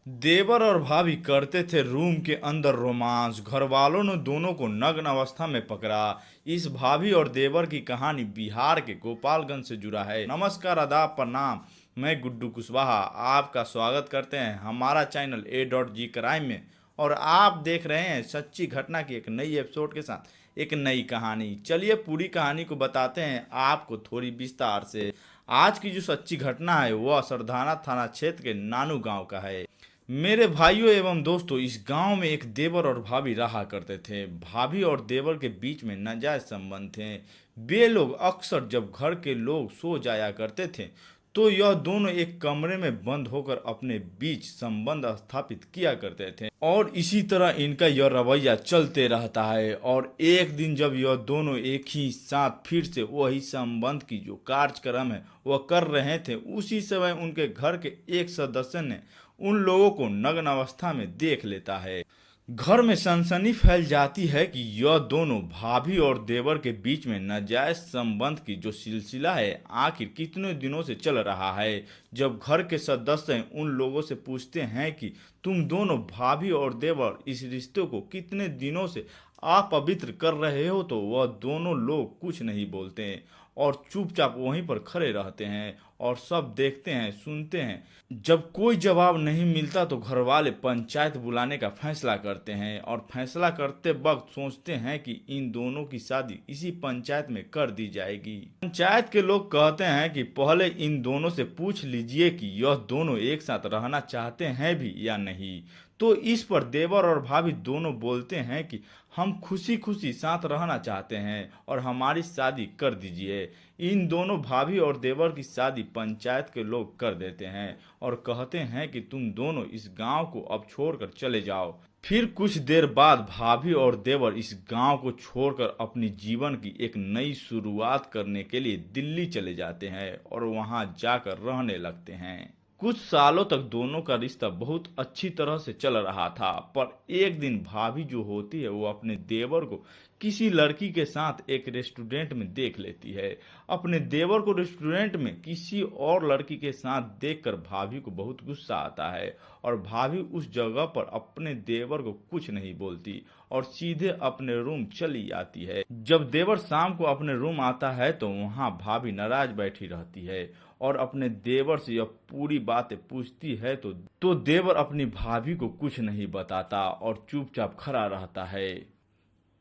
देवर और भाभी करते थे रूम के अंदर रोमांस। घर वालों ने दोनों को नग्न अवस्था में पकड़ा। इस भाभी और देवर की कहानी बिहार के गोपालगंज से जुड़ा है। नमस्कार, आदाब, प्रणाम। मैं गुड्डू कुशवाहा आपका स्वागत करते हैं हमारा चैनल A.G क्राइम में। और आप देख रहे हैं सच्ची घटना की एक नई एपिसोड के साथ एक नई कहानी। चलिए पूरी कहानी को बताते हैं आपको थोड़ी विस्तार से। आज की जो सच्ची घटना है वह सरधाना थाना क्षेत्र के नानू गांव का है। मेरे भाइयों एवं दोस्तों, इस गांव में एक देवर और भाभी रहा करते थे। भाभी और देवर के बीच में नाजायज संबंध थे। वे लोग अक्सर जब घर के लोग सो जाया करते थे तो यह दोनों एक कमरे में बंद होकर अपने बीच संबंध स्थापित किया करते थे और इसी तरह इनका यह रवैया चलते रहता है। और एक दिन जब यह दोनों एक ही साथ फिर से वही संबंध की जो कार्यक्रम है वह कर रहे थे, उसी समय उनके घर के एक सदस्य ने उन लोगों को नग्न अवस्था में देख लेता है। घर में सनसनी फैल जाती है कि यह दोनों भाभी और देवर के बीच में नाजायज संबंध की जो सिलसिला है आखिर कितने दिनों से चल रहा है। जब घर के सदस्य उन लोगों से पूछते हैं कि तुम दोनों भाभी और देवर इस रिश्ते को कितने दिनों से अपवित्र कर रहे हो, तो वह दोनों लोग कुछ नहीं बोलते हैं और चुपचाप वहीं पर खड़े रहते हैं और सब देखते हैं, सुनते हैं। जब कोई जवाब नहीं मिलता तो घर वाले पंचायत बुलाने का फैसला करते हैं और फैसला करते वक्त सोचते हैं कि इन दोनों की शादी इसी पंचायत में कर दी जाएगी। पंचायत के लोग कहते हैं कि पहले इन दोनों से पूछ लीजिए कि यह दोनों एक साथ रहना चाहते हैं भी या नहीं। तो इस पर देवर और भाभी दोनों बोलते हैं कि हम खुशी खुशी साथ रहना चाहते हैं और हमारी शादी कर दीजिए। इन दोनों भाभी और देवर की शादी पंचायत के लोग कर देते हैं और कहते हैं कि तुम दोनों इस गांव को अब छोड़कर चले जाओ। फिर कुछ देर बाद भाभी और देवर इस गांव को छोड़कर अपनी जीवन की एक नई शुरुआत करने के लिए दिल्ली चले जाते हैं और वहां जाकर रहने लगते हैं। कुछ सालों तक दोनों का रिश्ता बहुत अच्छी तरह से चल रहा था, पर एक दिन भाभी जो होती है वो अपने देवर को किसी लड़की के साथ एक रेस्टोरेंट में देख लेती है। अपने देवर को रेस्टोरेंट में किसी और लड़की के साथ देखकर भाभी को बहुत गुस्सा आता है और भाभी उस जगह पर अपने देवर को कुछ नहीं बोलती और सीधे अपने रूम चली आती है। जब देवर शाम को अपने रूम आता है तो वहां भाभी नाराज बैठी रहती है और अपने देवर से यह पूरी बातें पूछती है तो देवर अपनी भाभी को कुछ नहीं बताता और चुपचाप खड़ा रहता है।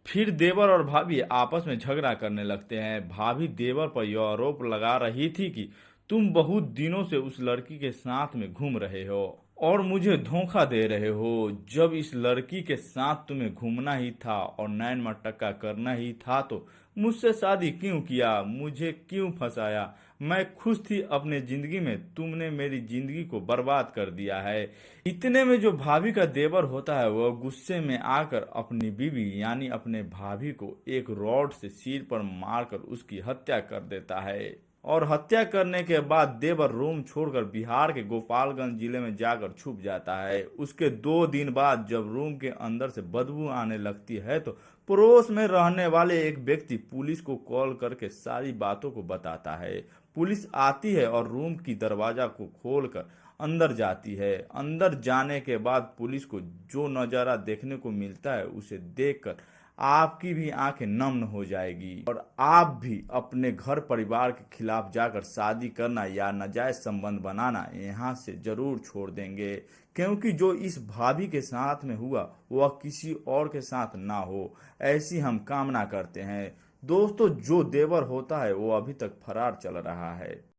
फिर देवर और भाभी आपस में झगड़ा करने लगते हैं। भाभी देवर पर यह आरोप लगा रही थी कि तुम बहुत दिनों से उस लड़की के साथ में घूम रहे हो और मुझे धोखा दे रहे हो। जब इस लड़की के साथ तुम्हें घूमना ही था और नैन मटक्का करना ही था तो मुझसे शादी क्यों किया, मुझे क्यों फंसाया। मैं खुश थी अपने जिंदगी में, तुमने मेरी जिंदगी को बर्बाद कर दिया है। इतने में जो भाभी का देवर होता है वह गुस्से में आकर अपनी बीवी यानी अपने भाभी को एक रॉड से सिर पर मारकर उसकी हत्या कर देता है। और हत्या करने के बाद देवर रूम छोड़कर बिहार के गोपालगंज जिले में जाकर छुप जाता है। उसके 2 दिन बाद जब रूम के अंदर से बदबू आने लगती है तो पड़ोस में रहने वाले एक व्यक्ति पुलिस को कॉल करके सारी बातों को बताता है। पुलिस आती है और रूम की दरवाजा को खोलकर अंदर जाती है। अंदर जाने के बाद पुलिस को जो नज़ारा देखने को मिलता है उसे देखकर आपकी भी आंखें नम हो जाएगी और आप भी अपने घर परिवार के खिलाफ जाकर शादी करना या नाजायज संबंध बनाना यहाँ से जरूर छोड़ देंगे, क्योंकि जो इस भाभी के साथ में हुआ वह किसी और के साथ ना हो, ऐसी हम कामना करते हैं। दोस्तों, जो देवर होता है वो अभी तक फरार चल रहा है।